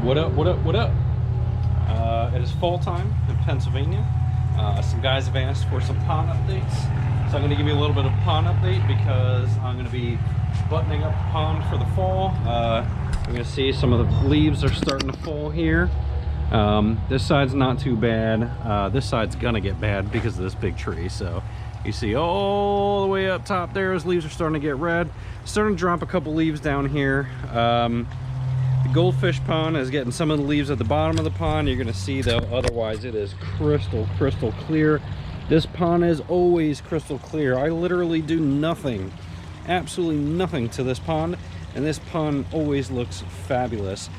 What up, what up, what up? It is fall time in Pennsylvania. Some guys have asked for some pond updates. So I'm going to give you a little bit of pond update because I'm going to be buttoning up the pond for the fall. You're going to see some of the leaves are starting to fall here. This side's not too bad. This side's going to get bad because of this big tree. So you see all the way up top there, those leaves are starting to get red. Starting to drop a couple leaves down here. The goldfish pond is getting some of the leaves at the bottom of the pond. You're going to see though, otherwise it is crystal clear. This pond is always crystal clear. I literally do nothing, absolutely nothing to this pond, and this pond always looks fabulous.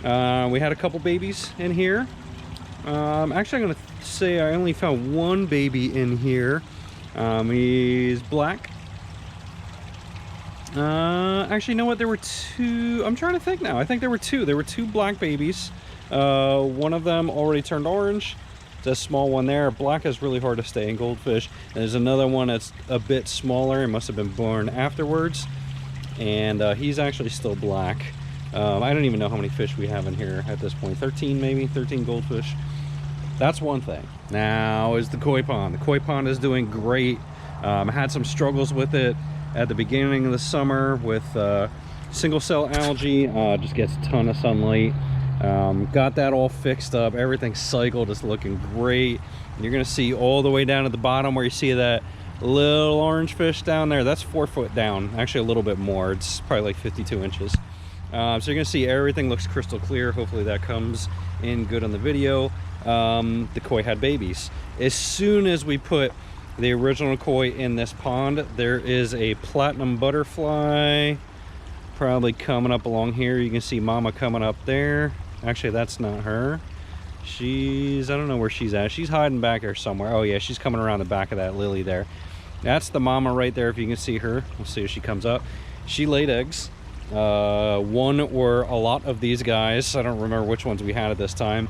We had a couple babies in here. Actually, I'm going to say I only found one baby in here. He's black. Actually, you know what? There were two. I'm trying to think now. I think there were two. There were two black babies. One of them already turned orange. It's a small one there. Black is really hard to stay in goldfish. And there's another one that's a bit smaller. It must have been born afterwards. And he's actually still black. I don't even know how many fish we have in here at this point. 13 maybe, 13 goldfish. That's one thing. Now is the koi pond. The koi pond is doing great. I had some struggles with it at the beginning of the summer with single cell algae. Just gets a ton of sunlight. Got that all fixed up. Everything cycled. It's looking great. You're gonna see all the way down at the bottom where you see that little orange fish down there. That's 4 foot down. Actually a little bit more. It's probably like 52 inches. So you're gonna see everything looks crystal clear. Hopefully that comes in good on the video. The koi had babies. As soon as we put the original koi in this pond, there is a platinum butterfly probably coming up along here. You can see mama coming up there. Actually, that's not her. I don't know where she's at. She's hiding back there somewhere. Oh yeah, she's coming around the back of that lily there. That's the mama right there, if you can see her. We'll see if she comes up. She laid eggs. One or a lot of these guys, I don't remember which ones we had at this time,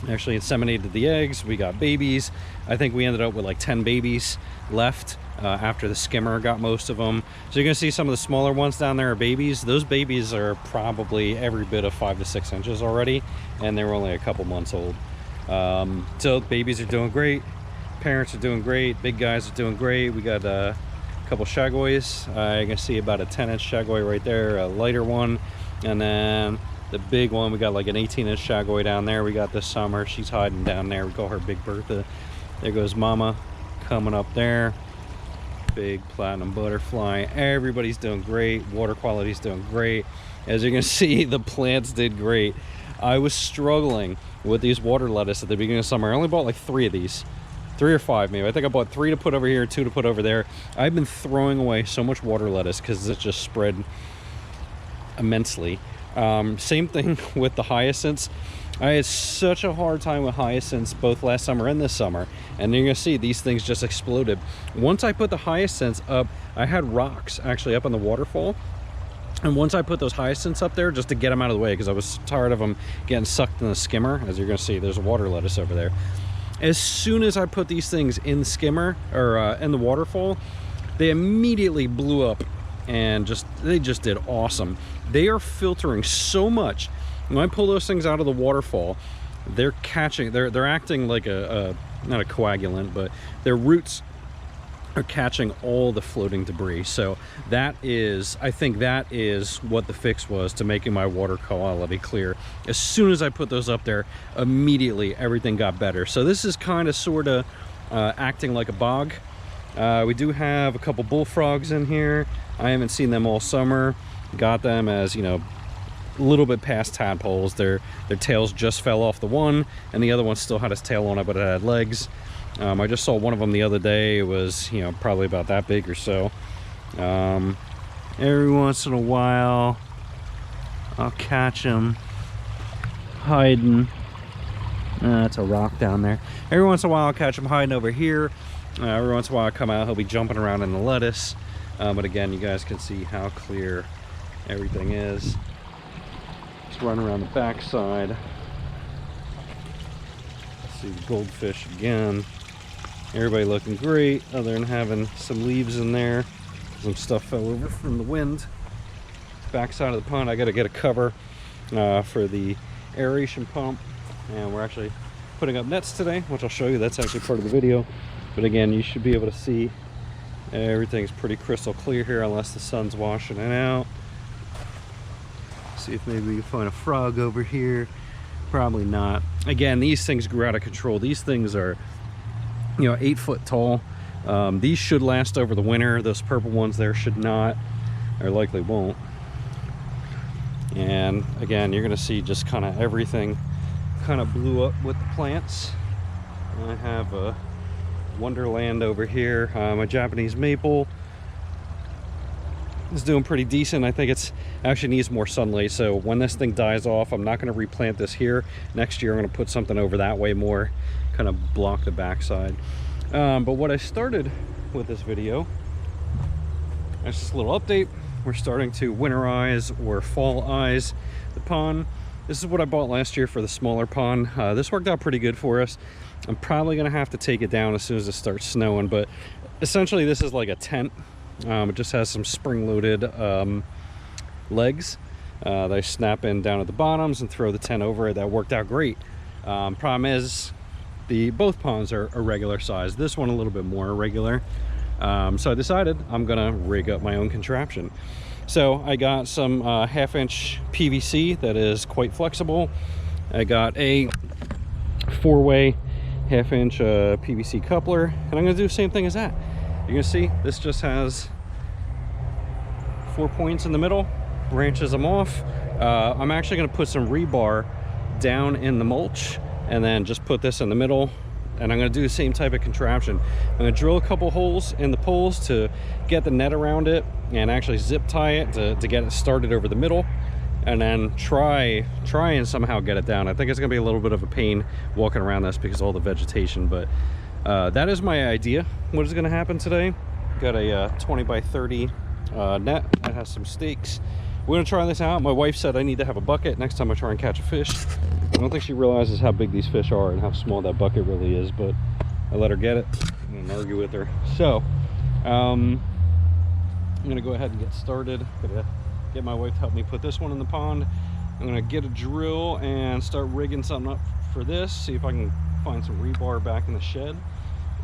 actually inseminated the eggs. We got babies. I think we ended up with like 10 babies left after the skimmer got most of them. So you're gonna see some of the smaller ones down there are babies. Those babies are probably every bit of 5 to 6 inches already, and they were only a couple months old. So babies are doing great, parents are doing great, big guys are doing great. We got a couple shagoys. You can see about a 10-inch shagoy right there, a lighter one, and then the big one, we got like an 18-inch shagoy down there. We got this summer. She's hiding down there. We call her Big Bertha. There goes mama coming up there. Big platinum butterfly. Everybody's doing great. Water quality's doing great. As you can see, the plants did great. I was struggling with these water lettuce at the beginning of summer. I only bought like 3 of these. 3 or 5 maybe. I think I bought 3 to put over here, 2 to put over there. I've been throwing away so much water lettuce because it's just spread immensely. Same thing with the hyacinths. I had such a hard time with hyacinths both last summer and this summer, and you're gonna see these things just exploded. Once I put the hyacinths up, I had rocks actually up on the waterfall, and once I put those hyacinths up there just to get them out of the way because I was tired of them getting sucked in the skimmer. As you're gonna see, there's a water lettuce over there. As soon as I put these things in the skimmer or in the waterfall, they immediately blew up and they just did awesome. They are filtering so much. When I pull those things out of the waterfall, they're acting like not a coagulant, but their roots are catching all the floating debris. So I think that is what the fix was to making my water quality clear. As soon as I put those up there, immediately everything got better. So this is kind of sort of acting like a bog. We do have a couple bullfrogs in here. I haven't seen them all summer. Got them as, you know, a little bit past tadpoles. Their tails just fell off the one, and the other one still had its tail on it, but it had legs. I just saw one of them the other day. It was, you know, probably about that big or so. Every once in a while, I'll catch them hiding. That's a rock down there. Every once in a while, I'll catch him hiding over here. Every once in a while, I come out, he'll be jumping around in the lettuce. But again, you guys can see how clear everything is. Just run around the backside. See the goldfish again. Everybody looking great, other than having some leaves in there. Some stuff fell over from the wind. backside of the pond. I got to get a cover for the aeration pump, and we're actually putting up nets today, which I'll show you. That's actually part of the video, but again, you should be able to see everything's pretty crystal clear here unless the sun's washing it out. See if maybe we can find a frog over here. Probably not. Again, these things grew out of control. These things are, you know, 8 foot tall. These should last over the winter. Those purple ones there should not, or likely won't. And again, you're gonna see just kind of everything kind of blew up with the plants. I have a Wonderland over here. My Japanese maple is doing pretty decent. I think it's actually needs more sunlight, so when this thing dies off, I'm not going to replant this here. Next year I'm going to put something over that way more, kind of block the backside. But what I started with this video, that's just a little update. We're starting to winterize or fallize the pond. This is what I bought last year for the smaller pond. This worked out pretty good for us. I'm probably going to have to take it down as soon as it starts snowing, but essentially this is like a tent. It just has some spring-loaded legs. They snap in down at the bottoms and throw the tent over it. That worked out great. Problem is, both ponds are a regular size. This one a little bit more irregular. So I decided I'm gonna rig up my own contraption. So I got some 1/2-inch PVC that is quite flexible. I got a 4-way 1/2-inch PVC coupler, and I'm gonna do the same thing as that. You can see this just has 4 points in the middle, branches them off. I'm actually going to put some rebar down in the mulch and then just put this in the middle, and I'm going to do the same type of contraption. I'm going to drill a couple holes in the poles to get the net around it and actually zip tie it to get it started over the middle, and then try and somehow get it down. I think it's going to be a little bit of a pain walking around this because of all the vegetation, but that is my idea. What is going to happen today? Got a 20 by 30 net that has some stakes. We're going to try this out. My wife said I need to have a bucket next time I try and catch a fish. I don't think she realizes how big these fish are and how small that bucket really is, but I let her get it and argue with her. So I'm going to go ahead and get started. Gonna get my wife to help me put this one in the pond. I'm going to get a drill and start rigging something up for this, see if I can find some rebar back in the shed,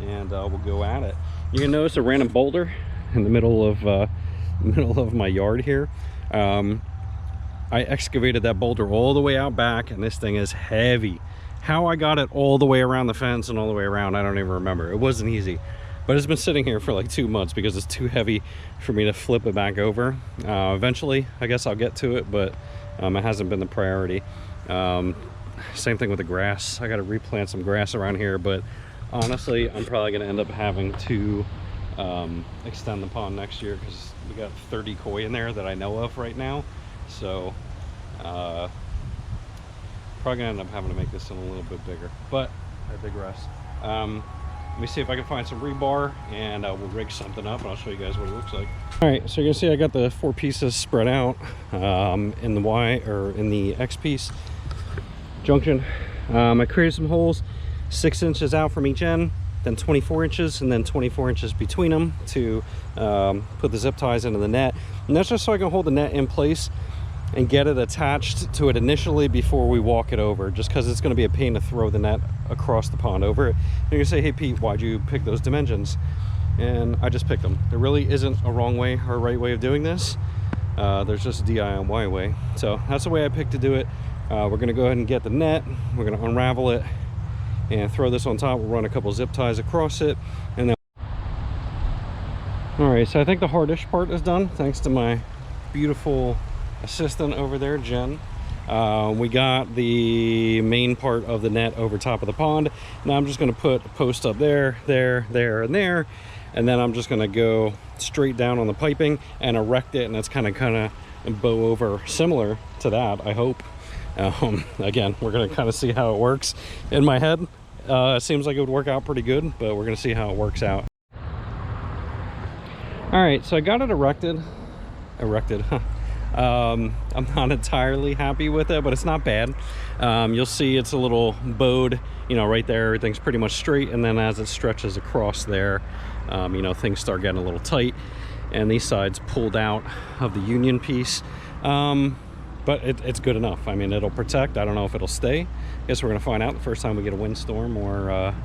and we'll go at it. You can notice a random boulder in the middle of my yard here. I excavated that boulder all the way out back, and this thing is heavy. How I got it all the way around the fence and all the way around, I don't even remember. It wasn't easy, but it's been sitting here for like 2 months because it's too heavy for me to flip it back over. Eventually I guess I'll get to it, but it hasn't been the priority. Same thing with the grass. I got to replant some grass around here, but honestly I'm probably going to end up having to extend the pond next year because we got 30 koi in there that I know of right now. So probably gonna end up having to make this one a little bit bigger, but I digress. Let me see if I can find some rebar, and we'll rig something up and I'll show you guys what it looks like. All right, so you can see I got the 4 pieces spread out in the Y, or in the X piece junction. I created some holes 6 inches out from each end, then 24 inches, and then 24 inches between them to put the zip ties into the net. And that's just so I can hold the net in place and get it attached to it initially before we walk it over, just because it's going to be a pain to throw the net across the pond over it. And you're gonna say, hey Pete, why'd you pick those dimensions? And I just picked them. There really isn't a wrong way or a right way of doing this. There's just a DIY way. So that's the way I picked to do it. We're gonna go ahead and get the net, we're gonna unravel it and throw this on top. We'll run a couple zip ties across it, and then all right, so I think the hardish part is done thanks to my beautiful assistant over there, Jen. We got the main part of the net over top of the pond. Now I'm just going to put a post up there, there, there, and there, and then I'm just going to go straight down on the piping and erect it, and it's kind of bow over similar to that, I hope. Again, we're going to kind of see how it works. In my head, it seems like it would work out pretty good, but we're going to see how it works out. All right, so I got it erected. I'm not entirely happy with it, but it's not bad. You'll see it's a little bowed, you know, right there. Everything's pretty much straight, and then as it stretches across there, you know, things start getting a little tight, and these sides pulled out of the union piece. But it's good enough. I mean, it'll protect. I don't know if it'll stay. I guess we're gonna find out the first time we get a windstorm or a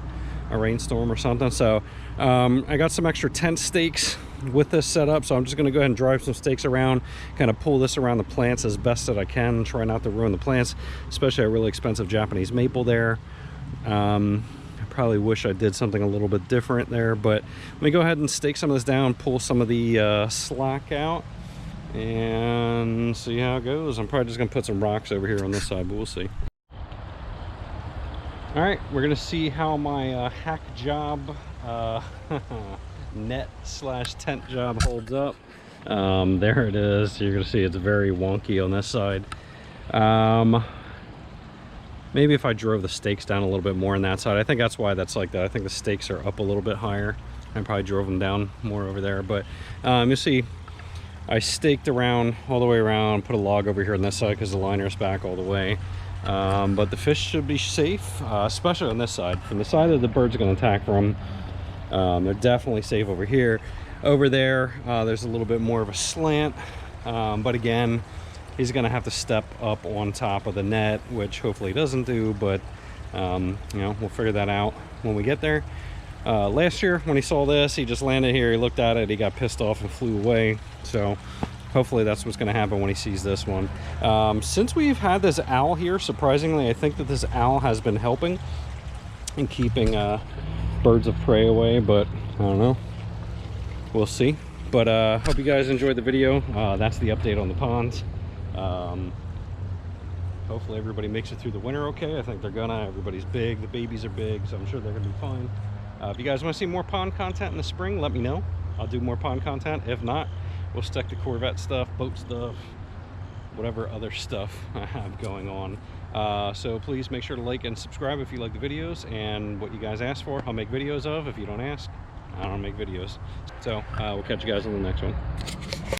rainstorm or something. So I got some extra tent stakes with this setup, so I'm just gonna go ahead and drive some stakes around, kind of pull this around the plants as best that I can, try not to ruin the plants, especially a really expensive Japanese maple there. I probably wish I did something a little bit different there, but let me go ahead and stake some of this down, pull some of the slack out, and see how it goes. I'm probably just gonna put some rocks over here on this side, but we'll see. All right, we're gonna see how my hack job net slash tent job holds up. There it is. You're gonna see it's very wonky on this side. Maybe if I drove the stakes down a little bit more on that side. I think that's why that's like that. I think the stakes are up a little bit higher. I probably drove them down more over there, but you see I staked around all the way around, put a log over here on this side because the liner's back all the way. But the fish should be safe, especially on this side. From the side that the birds are going to attack from, they're definitely safe over here. Over there, there's a little bit more of a slant, but again, he's going to have to step up on top of the net, which hopefully he doesn't do, but you know, we'll figure that out when we get there. Last year when he saw this, he just landed here, he looked at it, he got pissed off and flew away. So hopefully that's what's going to happen when he sees this one. Since we've had this owl here, surprisingly, I think that this owl has been helping in keeping birds of prey away, but I don't know, we'll see. But hope you guys enjoyed the video. That's the update on the ponds. Hopefully everybody makes it through the winter okay. I think they're gonna. Everybody's big, the babies are big, so I'm sure they're gonna be fine. If you guys want to see more pond content in the spring, let me know. I'll do more pond content. If not, we'll stick to Corvette stuff, boat stuff, whatever other stuff I have going on. So please make sure to like and subscribe if you like the videos, and what you guys ask for, I'll make videos of. If you don't ask, I don't make videos. So we'll catch you guys on the next one.